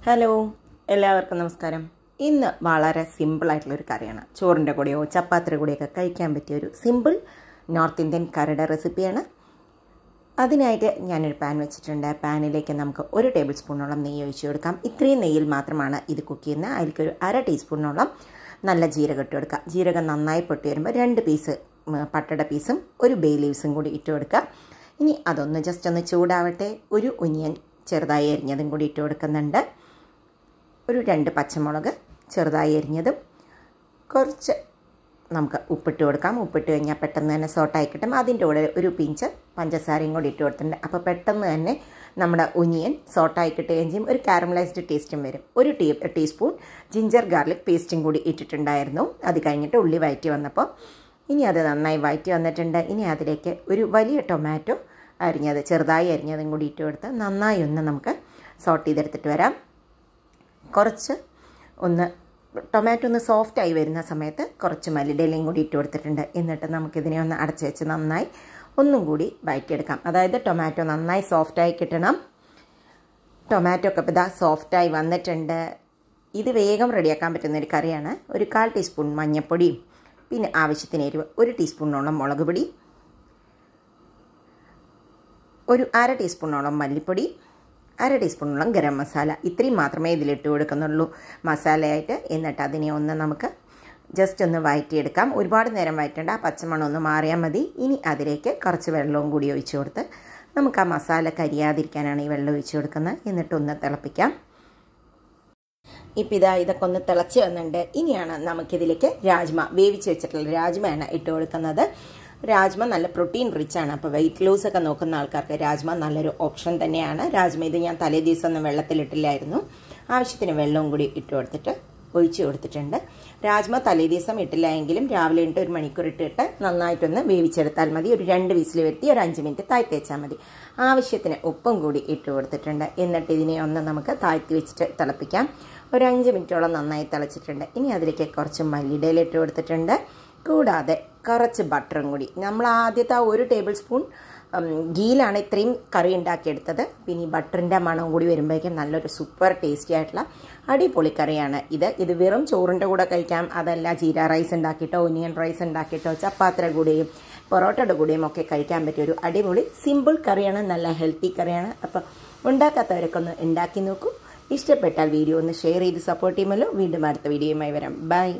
Hello, എല്ലാവർക്കും നമസ്കാരം. ഇന്ന് വളരെ സിമ്പിളായിട്ടുള്ളൊരു കറിയാണ്. ചോറിൻ്റെ കൂടെയോ ചപ്പാത്തിയുടെ കൂടെയൊക്കെ കഴിക്കാൻ പറ്റിയൊരു സിമ്പിൾ നോർത്ത് ഇന്ത്യൻ കറിയുടെ റെസിപ്പിയാണ്. അതിനായിട്ട് ഞാനൊരു പാൻ വെച്ചിട്ടുണ്ട്. പാനിലേക്ക് നമുക്ക് 1 ടേബിൾ സ്പൂണോളം നെയ്യ് ഒഴിച്ച് കൊടുക്കാം. ഇത്രയും നെയ്യിൽ മാത്രമാണ് ഇത് കുക്ക് ചെയ്യുന്നത്. അതിലേക്കൊരു 1/2 ടീസ്പൂണോളം നല്ല ജീരകം ഇട്ട് കൊടുക്കുക. ജീരകം നന്നായി പൊട്ടി വരുമ്പോൾ 2 പീസ് പട്ടയുടെ പീസും 1 ബേ ലീവ്സും കൂടി ഇട്ട് കൊടുക്കുക. ഇനി അതൊന്ന് ജസ്റ്റ് ഒന്ന് ചൂടാവട്ടെ. ഒരു ഒനിയൻ ചെറുതായി അരിഞ്ഞതും കൂടി ഇട്ട് കൊടുക്കുന്നുണ്ട്. ഒരു 2 പച്ചമുളക് ചെറുതായി അരിഞ്ഞതും, കുറച്ച് നമുക്ക് ഉപ്പിട്ട് കൊടുക്കാം. ഉപ്പിട്ട് കഴിഞ്ഞാൽ പെട്ടെന്ന് തന്നെ സോട്ടായി കിട്ടും. അതിൻ്റെ കൂടെ ഒരു പിഞ്ച് പഞ്ചസാരയും കൂടി ഇട്ട് കൊടുത്തിട്ടുണ്ട്. അപ്പോൾ പെട്ടെന്ന് തന്നെ നമ്മുടെ ഒനിയൻ സോട്ടായി കിട്ടുകയും ചെയ്യും. ഒരു കാരമലൈസ്ഡ് ടേസ്റ്റും വരും. ഒരു ടീസ്പൂൺ ജിഞ്ചർ ഗാർലിക് പേസ്റ്റും കൂടി ഇട്ടിട്ടുണ്ടായിരുന്നു. അത് കഴിഞ്ഞിട്ട് ഉള്ളി വഴറ്റി വന്നപ്പോൾ ഇനി അത് നന്നായി വഴറ്റി വന്നിട്ടുണ്ട്. ഇനി അതിലേക്ക് ഒരു വലിയ ടൊമാറ്റോ ചെറുതായി അരിഞ്ഞതും കൂടി ഇട്ട് കൊടുത്ത് നന്നായി ഒന്ന് നമുക്ക് സോട്ട് ചെയ്തെടുത്തിട്ട് വരാം. കുറച്ച് ടൊമാറ്റോ ഒന്ന് സോഫ്റ്റായി വരുന്ന സമയത്ത് കുറച്ച് മല്ലിയിലയും കൂടി ഇട്ട് കൊടുത്തിട്ടുണ്ട്. എന്നിട്ട് നമുക്കിതിനെ ഒന്ന് അടച്ച് വെച്ച് നന്നായി ഒന്നും കൂടി വഴറ്റിയെടുക്കാം. അതായത് ടൊമാറ്റോ നന്നായി സോഫ്റ്റായി കിട്ടണം. ടൊമാറ്റോ ഒക്കെ ഇപ്പോൾ ഇതാ സോഫ്റ്റായി വന്നിട്ടുണ്ട്. ഇത് വേഗം റെഡിയാക്കാൻ പറ്റുന്നൊരു കറിയാണ്. ഒരു 1/4 ടീസ്പൂൺ മഞ്ഞൾപ്പൊടിയും, പിന്നെ ആവശ്യത്തിന് എരിവ് 1 ടീസ്പൂണോളം മുളക് പൊടി, ഒരു 1/2 ടീസ്പൂണോളം മല്ലിപ്പൊടി, 1/2 ടീസ്പൂണോളം ഗരം മസാല. ഇത്രയും മാത്രമേ ഇതിലിട്ട് കൊടുക്കുന്നുള്ളൂ മസാലയായിട്ട്. എന്നിട്ട് അതിനെ ഒന്ന് നമുക്ക് ജസ്റ്റ് ഒന്ന് വഴറ്റിയെടുക്കാം. ഒരുപാട് നേരം വഴറ്റേണ്ട, ആ പച്ചമണം ഒന്ന് മാറിയാൽ മതി. ഇനി അതിലേക്ക് കുറച്ച് വെള്ളവും കൂടി ഒഴിച്ചു കൊടുത്ത് നമുക്ക് ആ മസാല കരിയാതിരിക്കാനാണ് ഈ വെള്ളം ഒഴിച്ചു കൊടുക്കുന്നത്. എന്നിട്ടൊന്ന് തിളപ്പിക്കാം. ഇപ്പം ഇതൊക്കെ ഒന്ന് തിളച്ച് വന്നിട്ടുണ്ട്. ഇനിയാണ് നമുക്കിതിലേക്ക് രാജ്മ, വേവിച്ച് വെച്ചിട്ടുള്ള രാജ്മയാണ് ഇട്ട് കൊടുക്കുന്നത്. രാജ്മ നല്ല പ്രോട്ടീൻ റിച്ച് ആണ്. അപ്പോൾ വെയിറ്റ് ലോസ് ഒക്കെ നോക്കുന്ന ആൾക്കാർക്ക് രാജ്മ നല്ലൊരു ഓപ്ഷൻ തന്നെയാണ്. രാജ്മ ഇത് ഞാൻ തലേ ദിവസം ഒന്നും വെള്ളത്തിലിട്ടില്ലായിരുന്നു. ആവശ്യത്തിന് വെള്ളവും കൂടി ഇട്ട് കൊടുത്തിട്ട് ഒഴിച്ച് കൊടുത്തിട്ടുണ്ട്. രാജ്മ തലേ ദിവസം ഇട്ടില്ല എങ്കിലും രാവിലെ ഇട്ട് 1 മണിക്കൂർ ഇട്ടിട്ട് നന്നായിട്ടൊന്ന് വേവിച്ചെടുത്താൽ മതി. ഒരു 2 വിസിൽ വരുത്തി ഒരു 5 മിനിറ്റ് താഴ്ത്തി വെച്ചാൽ മതി. ആവശ്യത്തിന് ഉപ്പും കൂടി ഇട്ട് കൊടുത്തിട്ടുണ്ട്. എന്നിട്ട് ഇതിനെ ഒന്ന് നമുക്ക് താഴ്ത്തി വെച്ചിട്ട് തിളപ്പിക്കാം. ഒരു 5 മിനിറ്റോളം നന്നായി തിളച്ചിട്ടുണ്ട്. ഇനി അതിലേക്ക് കുറച്ച് മല്ലിയില ഇട്ട് കൊടുത്തിട്ടുണ്ട്. കൂടാതെ കുറച്ച് ബട്ടറും കൂടി. നമ്മൾ ആദ്യത്തെ 1 ടേബിൾ സ്പൂൺ ഗീലാണ് ഇത്രയും കറി ഉണ്ടാക്കിയെടുത്തത്. പിന്നെ ഈ ബട്ടറിൻ്റെ മണം കൂടി വരുമ്പോഴേക്കും നല്ലൊരു സൂപ്പർ ടേസ്റ്റി ആയിട്ടുള്ള അടിപൊളി കറിയാണ് ഇത്. ഇത് വെറും ചോറിൻ്റെ കൂടെ കഴിക്കാം. അതല്ല ജീര റൈസ് ഉണ്ടാക്കിയിട്ടോ ഒനിയൻ റൈസ് ഉണ്ടാക്കിയിട്ടോ ചപ്പാത്തിയുടെ കൂടെയും പൊറോട്ടയുടെ കൂടെയും ഒക്കെ കഴിക്കാൻ പറ്റിയ ഒരു അടിപൊളി സിമ്പിൾ കറിയാണ്. നല്ല ഹെൽത്തി കറിയാണ്. അപ്പോൾ ഉണ്ടാക്കാത്തവരൊക്കെ ഒന്ന് ഉണ്ടാക്കി നോക്കൂ. ഇഷ്ടപ്പെട്ടാൽ വീഡിയോ ഒന്ന് ഷെയർ ചെയ്ത് സപ്പോർട്ട് ചെയ്യുമല്ലോ. വീണ്ടും അടുത്ത വീഡിയോയുമായി വരാം. ബൈ.